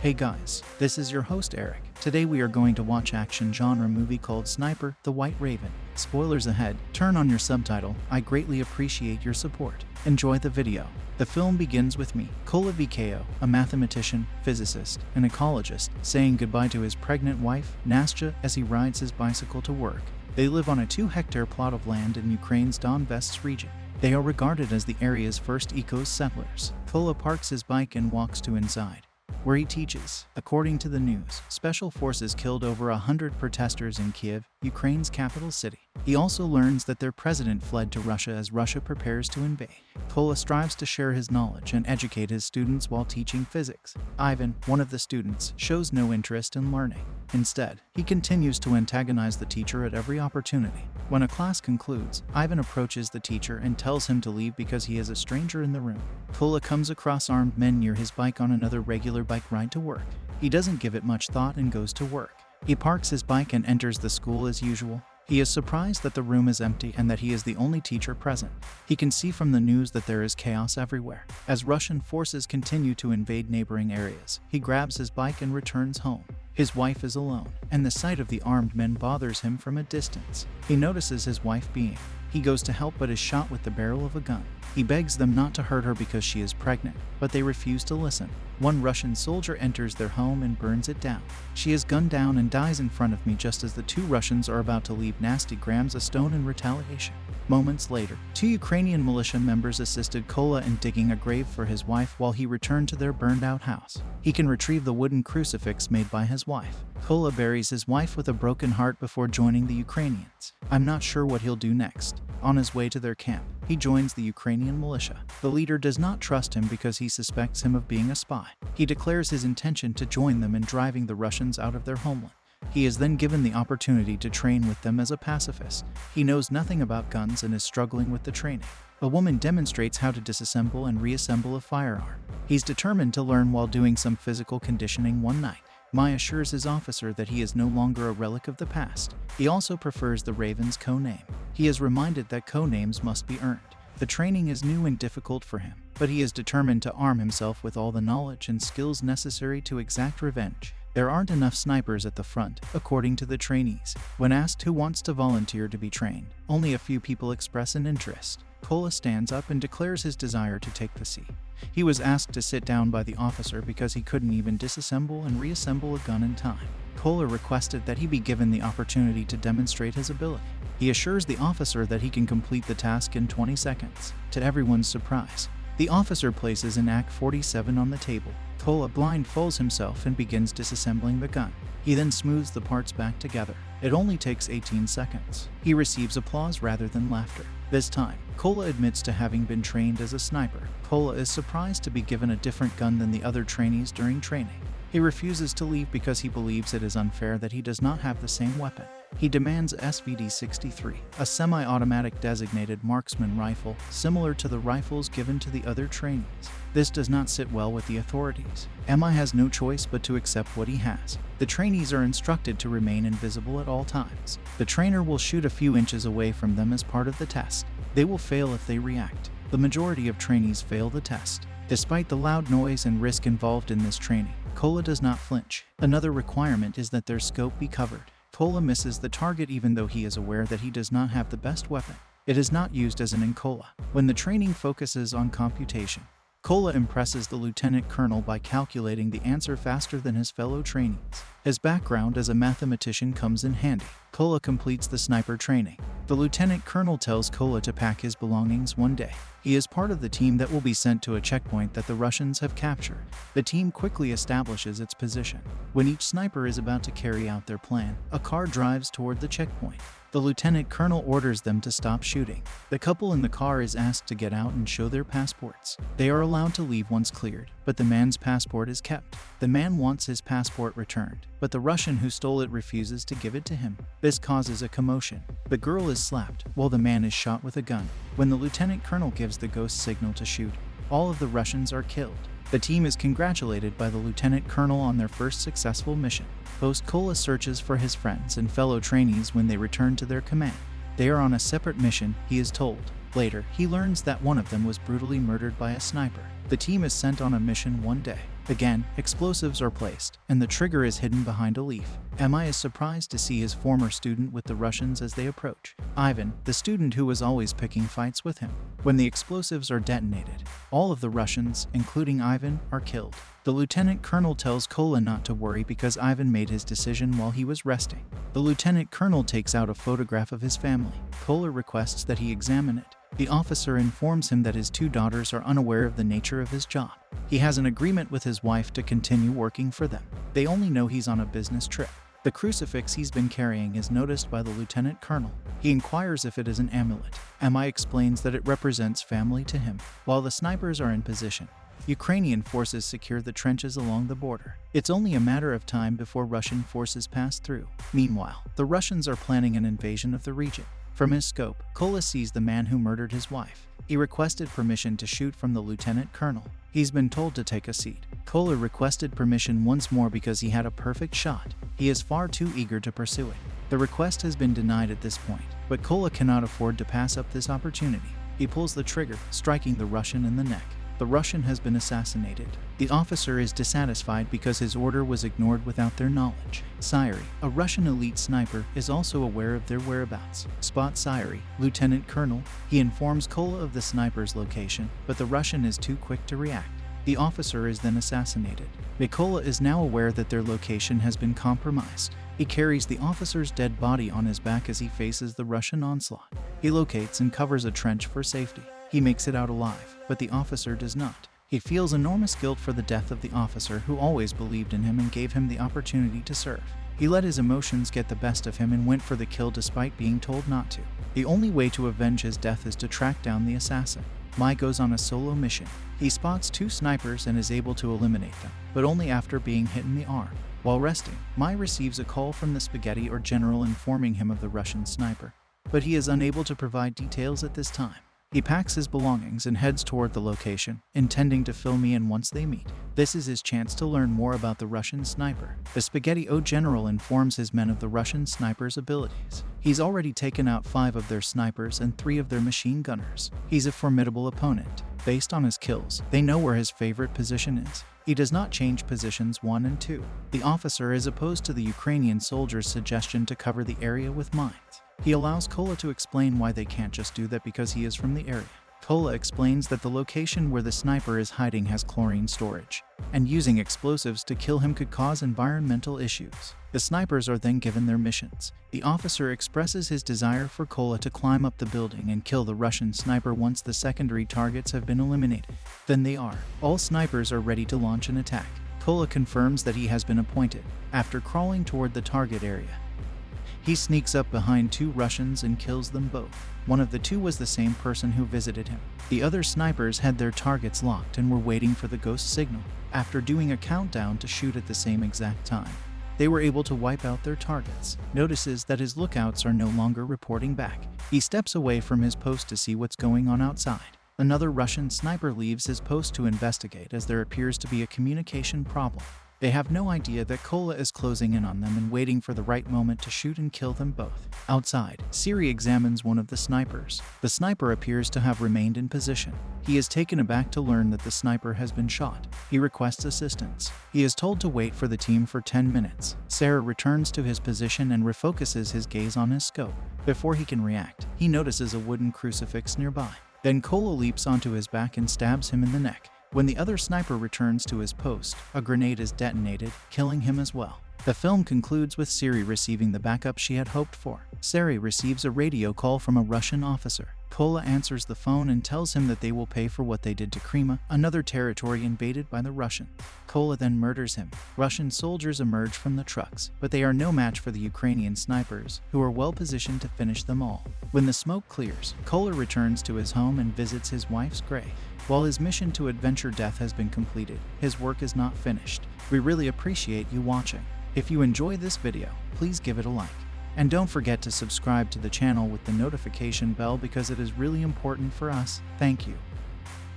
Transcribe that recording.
Hey guys, this is your host Eric. Today we are going to watch action genre movie called Sniper: The White Raven. Spoilers ahead, turn on your subtitle, I greatly appreciate your support. Enjoy the video. The film begins with Kola Vko, a mathematician, physicist, and ecologist, saying goodbye to his pregnant wife, Nastya, as he rides his bicycle to work. They live on a 2-hectare plot of land in Ukraine's Donbass region. They are regarded as the area's first eco-settlers. Kola parks his bike and walks to inside, where he teaches. According to the news, special forces killed over 100 protesters in Kiev, Ukraine's capital city. He also learns that their president fled to Russia as Russia prepares to invade. Kola strives to share his knowledge and educate his students while teaching physics. Ivan, one of the students, shows no interest in learning. Instead, he continues to antagonize the teacher at every opportunity. When a class concludes, Ivan approaches the teacher and tells him to leave because he is a stranger in the room. Kola comes across armed men near his bike on another regular bike ride to work. He doesn't give it much thought and goes to work. He parks his bike and enters the school as usual. He is surprised that the room is empty and that he is the only teacher present. He can see from the news that there is chaos everywhere. As Russian forces continue to invade neighboring areas, he grabs his bike and returns home. His wife is alone, and the sight of the armed men bothers him from a distance. He notices his wife being. He goes to help but is shot with the barrel of a gun. He begs them not to hurt her because she is pregnant, but they refuse to listen. One Russian soldier enters their home and burns it down. She is gunned down and dies in front of me just as the two Russians are about to leave. Nasty grabs a stone in retaliation. Moments later, 2 Ukrainian militia members assisted Kola in digging a grave for his wife while he returned to their burned-out house. He can retrieve the wooden crucifix made by his wife. Kola buries his wife with a broken heart before joining the Ukrainians. I'm not sure what he'll do next. On his way to their camp, he joins the Ukrainian militia. The leader does not trust him because he suspects him of being a spy. He declares his intention to join them in driving the Russians out of their homeland. He is then given the opportunity to train with them as a pacifist. He knows nothing about guns and is struggling with the training. A woman demonstrates how to disassemble and reassemble a firearm. He's determined to learn while doing some physical conditioning one night. Mai assures his officer that he is no longer a relic of the past. He also prefers the Raven's co-name. He is reminded that co-names must be earned. The training is new and difficult for him, but he is determined to arm himself with all the knowledge and skills necessary to exact revenge. There aren't enough snipers at the front, according to the trainees. When asked who wants to volunteer to be trained, only a few people express an interest. Kola stands up and declares his desire to take the seat. He was asked to sit down by the officer because he couldn't even disassemble and reassemble a gun in time. Kola requested that he be given the opportunity to demonstrate his ability. He assures the officer that he can complete the task in 20 seconds. To everyone's surprise, the officer places an AK-47 on the table. Kola blindfolds himself and begins disassembling the gun. He then smooths the parts back together. It only takes 18 seconds. He receives applause rather than laughter. This time, Kola admits to having been trained as a sniper. Kola is surprised to be given a different gun than the other trainees during training. He refuses to leave because he believes it is unfair that he does not have the same weapon. He demands SVD-63, a semi-automatic designated marksman rifle, similar to the rifles given to the other trainees. This does not sit well with the authorities. Mi has no choice but to accept what he has. The trainees are instructed to remain invisible at all times. The trainer will shoot a few inches away from them as part of the test. They will fail if they react. The majority of trainees fail the test. Despite the loud noise and risk involved in this training, Kola does not flinch. Another requirement is that their scope be covered. Kola misses the target even though he is aware that he does not have the best weapon. It is not used as an in Kola. When the training focuses on computation, Kola impresses the lieutenant colonel by calculating the answer faster than his fellow trainees. His background as a mathematician comes in handy. Kola completes the sniper training. The lieutenant colonel tells Kola to pack his belongings one day. He is part of the team that will be sent to a checkpoint that the Russians have captured. The team quickly establishes its position. When each sniper is about to carry out their plan, a car drives toward the checkpoint. The lieutenant colonel orders them to stop shooting. The couple in the car is asked to get out and show their passports. They are allowed to leave once cleared, but the man's passport is kept. The man wants his passport returned, but the Russian who stole it refuses to give it to him. This causes a commotion. The girl is slapped, while the man is shot with a gun. When the lieutenant colonel gives the ghost signal to shoot, all of the Russians are killed. The team is congratulated by the lieutenant colonel on their first successful mission. Kola searches for his friends and fellow trainees when they return to their command. They are on a separate mission, he is told. Later, he learns that one of them was brutally murdered by a sniper. The team is sent on a mission one day. Again, explosives are placed, and the trigger is hidden behind a leaf. Mi is surprised to see his former student with the Russians as they approach. Ivan, the student who was always picking fights with him. When the explosives are detonated, all of the Russians, including Ivan, are killed. The lieutenant colonel tells Kola not to worry because Ivan made his decision while he was resting. The lieutenant colonel takes out a photograph of his family. Kola requests that he examine it. The officer informs him that his 2 daughters are unaware of the nature of his job. He has an agreement with his wife to continue working for them. They only know he's on a business trip. The crucifix he's been carrying is noticed by the lieutenant colonel. He inquires if it is an amulet. Mi explains that it represents family to him. While the snipers are in position, Ukrainian forces secure the trenches along the border. It's only a matter of time before Russian forces pass through. Meanwhile, the Russians are planning an invasion of the region. From his scope, Kola sees the man who murdered his wife. He requested permission to shoot from the lieutenant colonel. He's been told to take a seat. Kola requested permission once more because he had a perfect shot. He is far too eager to pursue it. The request has been denied at this point, but Kola cannot afford to pass up this opportunity. He pulls the trigger, striking the Russian in the neck. The Russian has been assassinated. The officer is dissatisfied because his order was ignored without their knowledge. Syri, a Russian elite sniper, is also aware of their whereabouts. Spot Syri, lieutenant colonel. He informs Kola of the sniper's location, but the Russian is too quick to react. The officer is then assassinated. Kola is now aware that their location has been compromised. He carries the officer's dead body on his back as he faces the Russian onslaught. He locates and covers a trench for safety. He makes it out alive, but the officer does not. He feels enormous guilt for the death of the officer who always believed in him and gave him the opportunity to serve. He let his emotions get the best of him and went for the kill despite being told not to. The only way to avenge his death is to track down the assassin. Mai goes on a solo mission. He spots 2 snipers and is able to eliminate them, but only after being hit in the arm. While resting, Mai receives a call from the spaghetti or general informing him of the Russian sniper, but he is unable to provide details at this time. He packs his belongings and heads toward the location, intending to fill me in once they meet. This is his chance to learn more about the Russian sniper. The Spaghetti O general informs his men of the Russian sniper's abilities. He's already taken out 5 of their snipers and 3 of their machine gunners. He's a formidable opponent. Based on his kills, they know where his favorite position is. He does not change positions 1 and 2. The officer is opposed to the Ukrainian soldiers' suggestion to cover the area with mines. He allows Kola to explain why they can't just do that because he is from the area. Kola explains that the location where the sniper is hiding has chlorine storage, and using explosives to kill him could cause environmental issues. The snipers are then given their missions. The officer expresses his desire for Kola to climb up the building and kill the Russian sniper once the secondary targets have been eliminated. Then they are. All snipers are ready to launch an attack. Kola confirms that he has been appointed. After crawling toward the target area, he sneaks up behind 2 Russians and kills them both. One of the 2 was the same person who visited him. The other snipers had their targets locked and were waiting for the ghost signal. After doing a countdown to shoot at the same exact time, they were able to wipe out their targets. Notices that his lookouts are no longer reporting back. He steps away from his post to see what's going on outside. Another Russian sniper leaves his post to investigate as there appears to be a communication problem. They have no idea that Kola is closing in on them and waiting for the right moment to shoot and kill them both. Outside, Syri examines one of the snipers. The sniper appears to have remained in position. He is taken aback to learn that the sniper has been shot. He requests assistance. He is told to wait for the team for 10 minutes. Sarah returns to his position and refocuses his gaze on his scope. Before he can react, he notices a wooden crucifix nearby. Then Kola leaps onto his back and stabs him in the neck. When the other sniper returns to his post, a grenade is detonated, killing him as well. The film concludes with Syri receiving the backup she had hoped for. Syri receives a radio call from a Russian officer. Kola answers the phone and tells him that they will pay for what they did to Crimea, another territory invaded by the Russians. Kola then murders him. Russian soldiers emerge from the trucks, but they are no match for the Ukrainian snipers, who are well positioned to finish them all. When the smoke clears, Kola returns to his home and visits his wife's grave. While his mission to adventure death has been completed, his work is not finished. We really appreciate you watching. If you enjoy this video, please give it a like. And don't forget to subscribe to the channel with the notification bell because it is really important for us. Thank you.